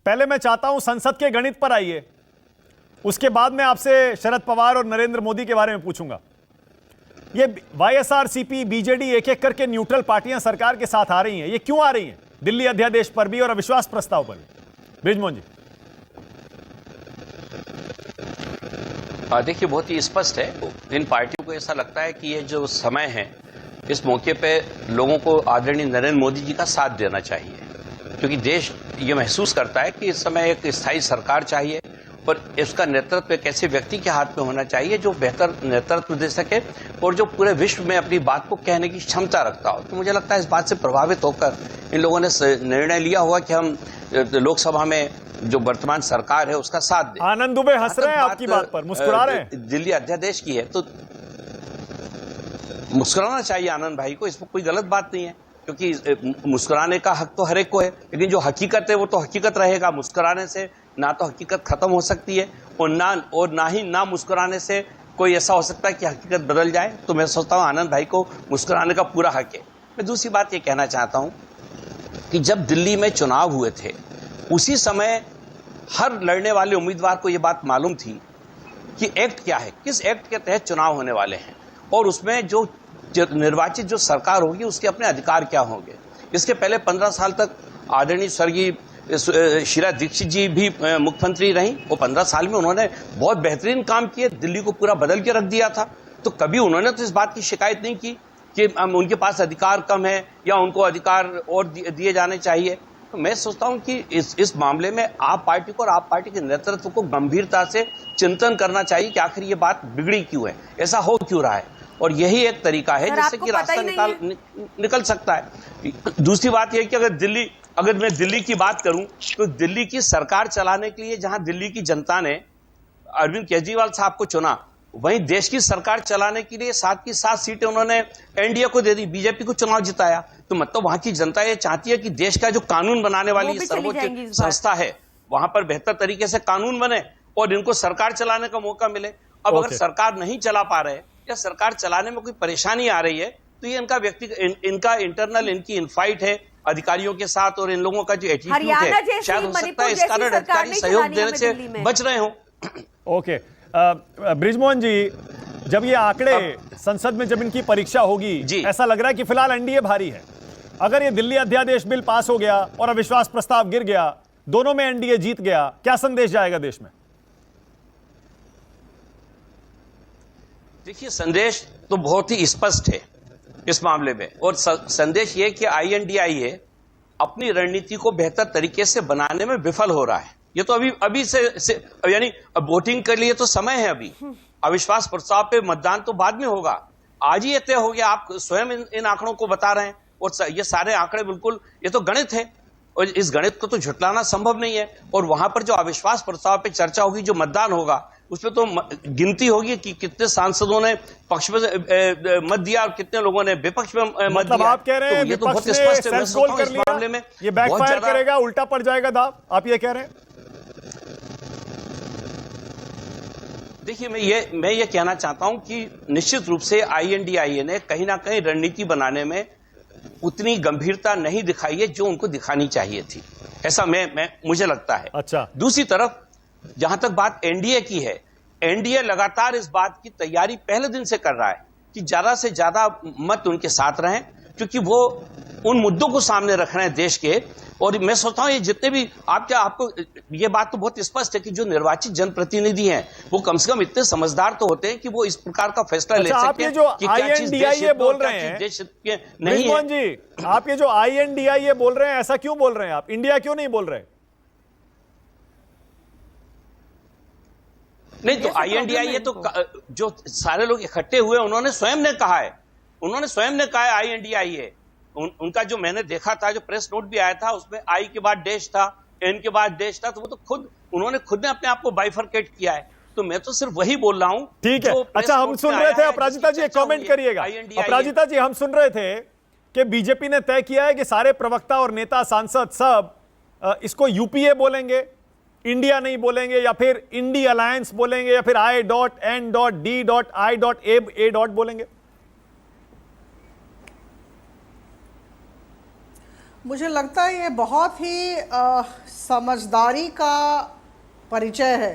पहले मैं चाहता हूं संसद के गणित पर आइए, उसके बाद मैं आपसे शरद पवार और नरेंद्र मोदी के बारे में पूछूंगा। ये वाईएसआरसीपी, बीजेडी एक एक करके न्यूट्रल पार्टियां सरकार के साथ आ रही हैं, ये क्यों आ रही हैं? दिल्ली अध्यादेश पर भी और अविश्वास प्रस्ताव पर भी। बृजमोहन जी। देखिए, बहुत ही स्पष्ट है, इन पार्टियों को ऐसा लगता है कि ये जो समय है, इस मौके पे लोगों को आदरणीय नरेंद्र मोदी जी का साथ देना चाहिए, क्योंकि देश ये महसूस करता है कि इस समय एक स्थायी सरकार चाहिए और इसका नेतृत्व एक ऐसे व्यक्ति के हाथ में होना चाहिए जो बेहतर नेतृत्व दे सके और जो पूरे विश्व में अपनी बात को कहने की क्षमता रखता हो। तो मुझे लगता है इस बात से प्रभावित होकर इन लोगों ने निर्णय लिया हुआ कि हम लोकसभा में जो वर्तमान सरकार है उसका साथ दें। आनंद दुबे हंस रहे हैं आपकी बात पर, मुस्कुरा रहे हैं। दिल्ली अध्यादेश की है तो मुस्कुराना चाहिए आनंद भाई को, इसमें कोई गलत बात नहीं है, क्योंकि मुस्कुराने का हक तो हर एक को है, लेकिन जो हकीकत है वो तो हकीकत रहेगा। मुस्कुराने से ना तो हकीकत खत्म हो सकती है और ना ही ना मुस्कुराने से कोई ऐसा हो सकता है कि हकीकत बदल जाए। तो मैं सोचता हूं आनंद भाई को मुस्कुराने का पूरा हक है। मैं दूसरी बात ये कहना चाहता हूं कि जब दिल्ली में चुनाव हुए थे उसी समय हर लड़ने वाले उम्मीदवार को यह बात मालूम थी कि एक्ट क्या है, किस एक्ट के तहत चुनाव होने वाले हैं और उसमें जो निर्वाचित जो सरकार होगी उसके अपने अधिकार क्या होंगे। इसके पहले 15 साल तक आदरणीय स्वर्गीय शीला दीक्षित जी भी मुख्यमंत्री रहीं और 15 साल में उन्होंने बहुत बेहतरीन काम किए, दिल्ली को पूरा बदल के रख दिया था। तो कभी उन्होंने तो इस बात की शिकायत नहीं की कि उनके पास अधिकार कम है या उनको अधिकार और दिए जाने चाहिए। तो मैं सोचता हूं कि इस मामले में आप पार्टी को और आप पार्टी के नेतृत्व को गंभीरता से चिंतन करना चाहिए कि आखिर ये बात बिगड़ी क्यों है, ऐसा हो क्यों रहा है, और यही एक तरीका है जिससे कि रास्ता निकल सकता है। दूसरी बात यह कि अगर मैं दिल्ली की बात करूं तो दिल्ली की सरकार चलाने के लिए जहां दिल्ली की जनता ने अरविंद केजरीवाल साहब को चुना, वहीं देश की सरकार चलाने के लिए 7 की 7 सीटें उन्होंने एनडीए को दे दी, बीजेपी को चुनाव जिताया। तो मतलब वहां की जनता ये चाहती है कि देश का जो कानून बनाने वाली सर्वोच्च संस्था है वहां पर बेहतर तरीके से कानून बने और इनको सरकार चलाने का मौका मिले। अब अगर सरकार नहीं चला पा रहे या सरकार चलाने में कोई परेशानी आ रही है तो ये इनका इंटरनल इनकी इनफाइट है अधिकारियों के साथ और इन लोगों का जो एटीट्यूड है, शायद हो सकता है इस कारण अधिकारी सहयोग देने से बच रहे हो। ओके, बृजमोहन जी, जब ये आंकड़े संसद में जब इनकी परीक्षा होगी, ऐसा लग रहा है कि फिलहाल एनडीए भारी है। अगर ये दिल्ली अध्यादेश बिल पास हो गया और अविश्वास प्रस्ताव गिर गया, दोनों में एनडीए जीत गया, क्या संदेश जाएगा देश में? देखिए, संदेश तो बहुत ही स्पष्ट है इस मामले में, और संदेश ये कि आईएनडीआईए अपनी रणनीति को बेहतर तरीके से बनाने में विफल हो रहा है। ये तो अभी से यानी वोटिंग के लिए तो समय है, अभी अविश्वास प्रस्ताव पे मतदान तो बाद में होगा। आज ही ये तय हो गया, आप स्वयं इन आंकड़ों को बता रहे हैं और ये सारे आंकड़े बिल्कुल, ये तो गणित है और इस गणित को तो झुटलाना संभव नहीं है। और वहां पर जो अविश्वास प्रस्ताव पे चर्चा होगी, जो मतदान होगा, उसमें तो गिनती होगी कि कितने सांसदों ने पक्ष में मत दिया और कितने लोगों ने विपक्ष में मत दिया। आप कह रहे हैं ये तो बहुत स्पष्ट है, इस मामले में ये बैकफायर करेगा, उल्टा पड़ जाएगा दाव, आप ये कह रहे हैं? देखिए, मैं ये कहना चाहता हूं कि निश्चित रूप से आईएनडीआईए ने कहीं ना कहीं रणनीति बनाने में उतनी गंभीरता नहीं दिखाई है जो उनको दिखानी चाहिए थी, ऐसा मुझे लगता है। अच्छा, दूसरी तरफ जहां तक बात एनडीए की है, एनडीए लगातार इस बात की तैयारी पहले दिन से कर रहा है कि ज्यादा से ज्यादा मत उनके साथ रहें, क्योंकि वो उन मुद्दों को सामने रख रहे हैं देश के। और मैं सोचता हूं ये जितने भी आपको ये बात तो बहुत स्पष्ट है कि जो निर्वाचित जनप्रतिनिधि हैं वो कम से कम इतने समझदार तो होते हैं कि वो इस प्रकार का फैसला ले सकते हैं कि क्या चीज देश बोल रहे हैं देश नहीं है। जी, आप ये जो आईएनडीआईए बोल रहे हैं, ऐसा क्यों बोल रहे हैं आप? इंडिया क्यों नहीं बोल रहे? नहीं, तो आईएनडीआईए तो जो सारे लोग इकट्ठे हुए उन्होंने स्वयं ने कहा है आईएनडीआईए। उनका जो मैंने देखा था, जो प्रेस नोट भी आया था, उसमें आई के बाद डैश था, एन के बाद डैश था, तो वो तो उन्होंने खुद ने अपने आप को बाइफरकेट किया है। तो मैं तो सिर्फ वही बोल रहा हूं। ठीक है, अच्छा, हम सुन रहे थे, अपराजिता जी एक कमेंट करिएगा। अपराजिता जी, हम सुन रहे थे कि बीजेपी ने तय किया है कि सारे प्रवक्ता और नेता, सांसद सब इसको यूपीए बोलेंगे, इंडिया नहीं बोलेंगे, या फिर इंडी अलायंस बोलेंगे, या फिर I.N.D.I.A. बोलेंगे। मुझे लगता है ये बहुत ही समझदारी का परिचय है।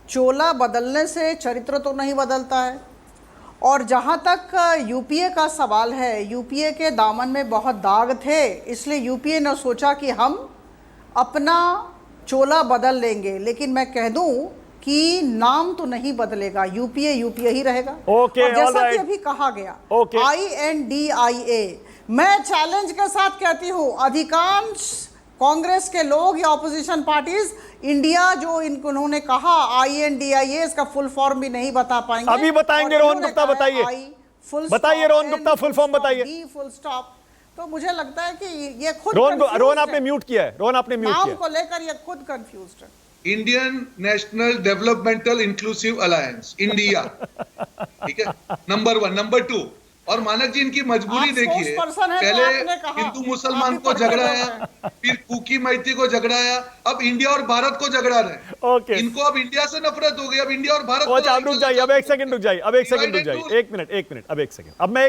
चोला बदलने से चरित्र तो नहीं बदलता है। और जहाँ तक यूपीए का सवाल है, यूपीए के दामन में बहुत दाग थे, इसलिए यूपीए ने सोचा कि हम अपना चोला बदल लेंगे। लेकिन मैं कह दूं कि नाम तो नहीं बदलेगा, यूपीए यूपीए ही रहेगा। ओके, और जैसा ऑलराइट। कि अभी कहा गया, ओके। INDIA, मैं चैलेंज के साथ कहती हूं, अधिकांश कांग्रेस के लोग या ऑपोजिशन पार्टीज इंडिया जो इन्होंने कहा INDIA, इसका फुल फॉर्म भी नहीं बता पाएंगे। अभी बताएंगे। और रोहन इन्होंने गुप्ता कहा बताइए, बताइए रोहन गुप्ता, फुल फॉर्म बताइए। Full stop. तो मुझे लगता है कि ये खुद रोहन confused आपने है। म्यूट किया है, रोहन आपने म्यूट नाम किया को लेकर ये खुद कंफ्यूज्ड है। Indian national developmental inclusive alliance, India, ठीक है, नंबर 1। नंबर 2, और मानक जी इनकी मजबूरी आप देखिए, spokesperson हैं, तो पहले आपने कहा। हिंदू मुसलमान आप ही को पढ़ते झगड़ाया, रहते फिर कुकी मैती को झगड़ाया, अब इंडिया और भारत को झगड़ा रहे हैं। ओके। इनको अब इंडिया से नफरत हो गई, अब इंडिया और भारत अच्छा, अब रुक जाइए, अब एक सेकंड रुक जाइए, अब एक सेकंड रुक जाइए, एक मिनट, अब एक सेकंड, अब मैं